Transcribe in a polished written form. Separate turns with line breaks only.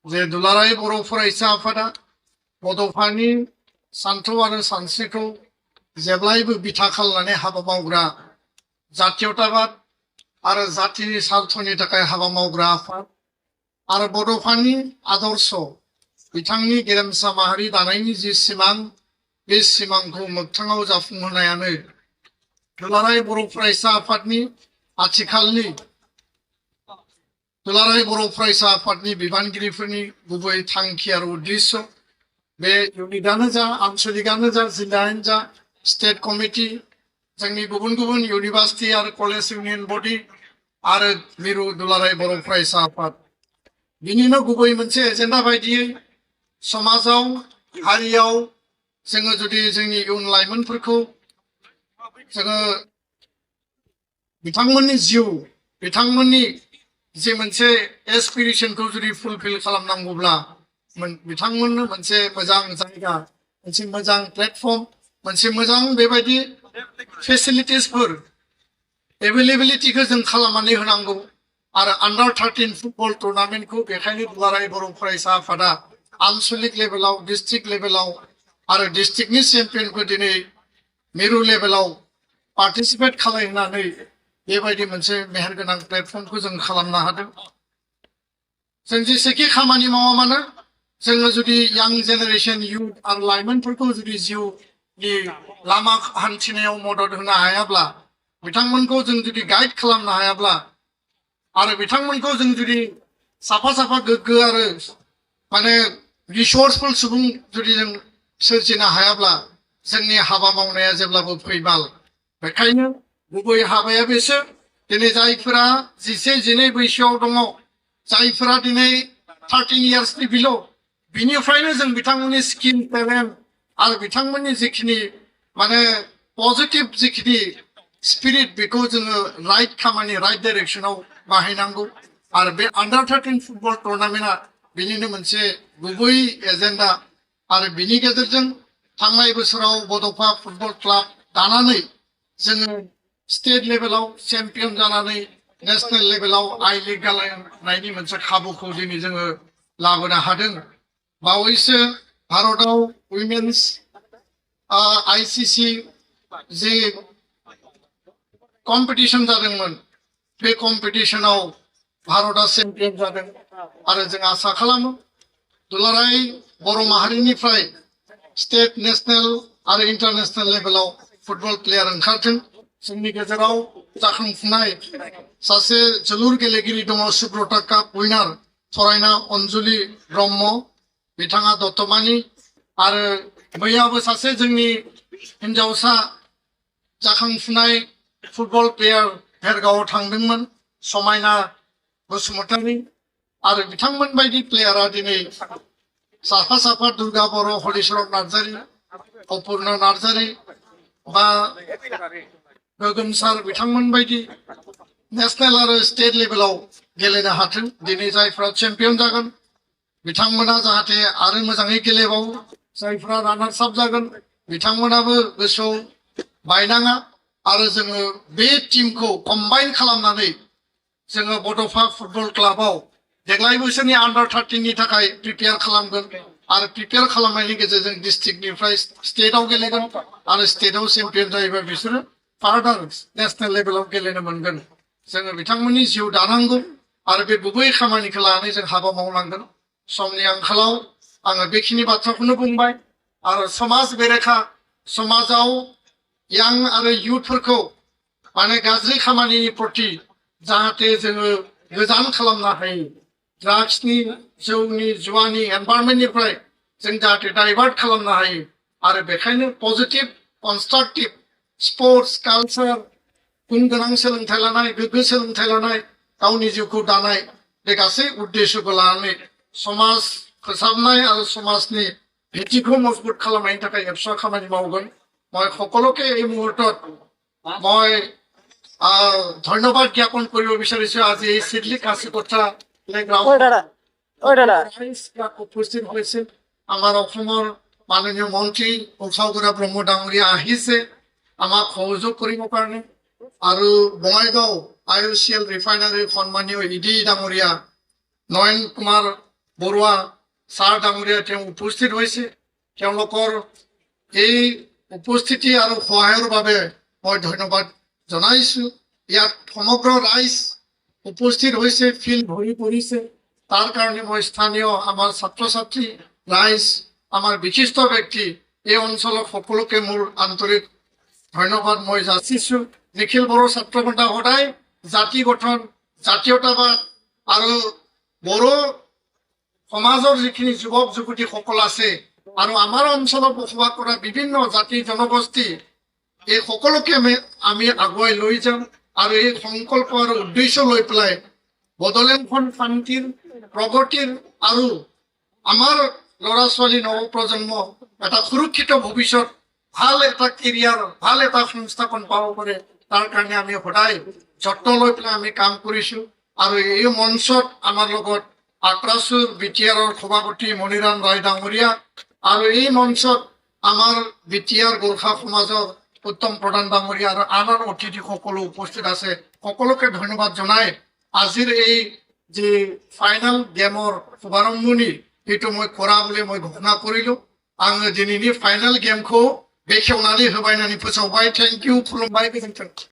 जे दुलाराय बर' फरायसा आफादा बड'फानि सान्थौ आरो सानस्रिखौ जेब्लायबो बिथा खालामनानै हाबा मावग्रा जातीयताबाद आरो जातिनि सार्थनि थाखाय हाबा मावग्रा आफाद आरो बड'फानि आदर्श बिथांनि गेरेमसा माहारि दानायनि जि सिमां बे सिमांखौ मोगथाङाव जाफुंहोनायानो दुलाराय बर' फरायसा आफादनि आथिखालनि दुलाराय बर' फरायसा आफादनि बिबानगिरिफोरनि गुबै थांखि आरो उद्देश्य बे इउनिटआनो जा आनसलिकआनो जा जिल्लायानो जा स्टेट कमिटि जोंनि गुबुन गुबुन इउनिभार्सिटि आरो कलेज इउनियन बडि आरो मिरु दुलाराय बर' फरायसा आफाद बिनिनो गुबै मोनसे एजेन्डा बायदियै समाजाव हारियाव जोङो जुदि जोंनि इयुन लाइमोनफोरखौ जोङो बिथांमोननि जिउ बिथांमोननि जे मोनसे एसपिरेशनखौ जुदि फुलफिल खालामनांगौब्ला बिथांमोननो मोनसे मोजां जायगा मोनसे मोजां प्लेटफर्म मोनसे मोजां बेबायदि फेसिलिटिसफोर एभेलेबिलिटिखौ जों खालामनानै होनांगौ आरो आन्डार 13 फुटबल टुर्नामेन्टखौ बेखायनो दुलाराय बर' फरायसा आफादा आनसलिक लेभेलाव डिस्ट्रिक्ट लेभेलाव आरो डिस्ट्रिक्टनि चेम्पियनखौ दिनै मिरु लेभेलाव पार्टिसिपेट खालामनानै बेबायदि मोनसे मेहेरगोनां प्लेटफर्मखौ जों खालामनो हादों जों जेसेखि खामानि मावा मानो जोङो जुदि यां जेनेरेशन इउथ आरो लाइमोनफोरखौ जुदि जिउनि लामा हान्थिनायाव मदद होनो हायाब्ला बिथांमोनखौ जों जुदि गाइड खालामनो हायाब्ला आरो बिथांमोनखौ जों जुदि साफा साफा गोग्गो आरो माने रिसोर्सफुल सुबुं जुदि जों सोरजिनो हायाब्ला जोंनि हाबा मावनाया जेब्लाबो फैमाल बेखायनो गुबै हाबाया बेसो दिनै जायफोरा 11-12 बैसोआव दङ जायफोरा दिनै 13 इयार्सनि बिल' बिनिफ्रायनो जों बिथांमोननि स्किल टेलेन्ट आरो बिथांमोननि जिखिनि माने पजिटिभ जिखिनि स्पिरिट बेखौ जोङो राइट खामानि राइट डाइरेक्सनाव बाहायनांगौ आरो बे आन्डार 13 फुटबल टुर्नामेन्टआ बिनिनो मोनसे गुबै एजेन्डा आरो बिनि गेजेरजों थांनाय बोसोराव बड'फा फुटबल क्लाब दानानै जोङो स्टेट लेभेलाव चेम्पियन जानानै नेशनेल लेभेलाव आई लीग गेलेनायनि मोनसे खाबुखौ दिनै जोङो लाबोनो हादों बावैसो भारताव उइमेन्स आईसीसी जे कम्पिटिशन जादोंमोन बे कम्पिटिशनाव भारतआ चेम्पियन जादों आरो जों आसा खालामो दुलाराय बर' माहारिनिफ्राय स्टेट नेशनेल आरो इन्टारनेशनेल लेभेलाव फुटबल प्लेयार ओंखारथों जोंनि गेजेराव जाखांफुनाय सासे जोलुर गेलेगिरि दङ सुब्रता काप उइनार फरायना अनजुलि ब्रह्म बिथाङा दतमानि आरो मैयाबो सासे जोंनि हिन्जावसा जाखांफुनाय फुटबल प्लेयार भेरगावआव थांदोंमोन समायना बसुमतारी आरो बिथांमोन बायदि प्लेयारा दिनै साफा साफा दुर्गा बर' हलिचरन नार्जारी अपुर्णा नार्जारी बा गोगोम सार बिथांमोन बायदि नेशनेल आरो स्टेट लेभेलाव गेलेनो हाथों दिनै जायफ्रा चेम्पियन जागोन बिथांमोना जाहाथे आरो मोजाङै गेलेबावो जायफ्रा रानार्स आप जागोन बिथांमोनाबो गोसोआव बायनाङा आरो जोङो बे टीमखौ कम्बाइन खालामनानै जोङो बड'फा फुटबल क्लाबाव देग्लाय बोसोरनि आन्डार 13 नि थाखाय प्रिपेयार खालामगोन आरो प्रिपेयार खालामनायनि गेजेरजों डिस्ट्रिक्टनिफ्राय स्टेटआव गेलेगोन आरो स्टेटआव चेम्पियन जायोबा बिसोरो फार्दार नेशनेल लेभेलाव गेलेनो मोनगोन जोङो बिथांमोननि जिउ दानांगौ आरो बे गुबै खामानिखौ लानानै जों हाबा मावनांगोन समनि आंखालाव आङो बेखिनि बाथ्राखौनो बुंबाय आरो समाज बेरेखा समाजाव यां आरो इयुथफोरखौ माने गाज्रि खामानिनि प्रति जाहाथे जोङो गोजान खालामनो हायो ड्राग्सनि जौनि जुवानि एनभायरनमेन्टनिफ्राय जों जाहाथे डाइभार्ट खालामनो हायो आरो बेखायनो पजिटिभ कनस्ट्राक्टिभ स्पर्ट्स कालचार गुन गोनां सोलोंथाइ लानाय गोग्गो सोलोंथाइ लानाय गावनि जिउखौ दानाय बे गासै उद्देश्यखौ लानानै समाज फोसाबनाय आरो समाजनि ভিত্তিखौ मजबुत खालामनायनि थाखाय एबसुৱা खामानि मावगोन মই সকলোকে এই মুহূৰ্তত মই ধন্যবাদ জ্ঞাপন কৰিব বিচাৰিছো আজি এই চিডলি কাছিকটা উপস্থিত হৈছিল আমাৰ অসমৰ মাননীয় মন্ত্ৰী উষাগুৰা ব্ৰহ্ম ডাঙৰীয়া আহিছে আমাক সহযোগ কৰিবৰ কাৰণে আৰু বঙাইগাঁও IOCL ৰিফাইনাৰীৰ সন্মানীয় ইডি ডাঙৰীয়া নয়ন কুমাৰ বৰুৱা ছাৰ ডাঙৰীয়া তেওঁ উপস্থিত হৈছে তেওঁলোকৰ এই উপস্থিতি আৰু সহায়ৰ বাবে মই ধন্যবাদ জনাইছো ইয়াত সমগ্ৰ ৰাইজ উপস্থিত হৈছে ফিল্ড ভৰি পৰিছে তাৰ কাৰণে মই স্থানীয় আমাৰ ছাত্ৰ ছাত্ৰী ৰাইজ আমাৰ বিশিষ্ট ব্যক্তি এই অঞ্চলৰ সকলোকে মোৰ আন্তৰিক ধন্যবাদ মই যাচিছো নিখিল বড়ো ছাত্ৰ সন্থা সদায় জাতি গঠন জাতীয়তাবাদ আৰু বড়ো সমাজৰ যিখিনি যুৱক যুৱতীসকল আছে আৰু আমাৰ অঞ্চলত বসবাস কৰা বিভিন্ন জাতি জনগোষ্ঠী এই সকলোকে আমি আগুৱাই লৈ যাম আৰু এই সংকল্প আৰু উদ্দেশ্য লৈ পেলাই বড়োলেণ্ডখন শান্তিৰ প্ৰগতিৰ আৰু আমাৰ ল'ৰা ছোৱালী নৱপ্ৰজন্ম এটা সুৰক্ষিত ভৱিষ্যত ভাল এটা কেৰিয়াৰ ভাল এটা সংস্থাপন পাব পাৰে তাৰ কাৰণে আমি সদায় যত্ন লৈ পেলাই আমি কাম কৰিছো আৰু এই মঞ্চত আমাৰ লগত আক্ৰাসুৰ বিটিআৰৰ সভাপতি মণিৰাম ৰায় ডাঙৰীয়া আৰু এই মঞ্চত আমাৰ বিটিআৰ গোৰ্খা সমাজৰ উত্তম প্ৰধান ডাঙৰীয়া আৰু আন আন অতিথিসকলো উপস্থিত আছে সকলোকে ধন্যবাদ জনাই আজিৰ এই যে ফাইনাল গেমৰ শুভাৰম্ভণি সেইটো মই কৰা বুলি মই ঘোষণা কৰিলো आङो दिनैनि फाइनाल गेमखौ बेखेवनानै होबाय होननानै फोसावबाय थेंक इउ खुलुमबाय गोजोन्थों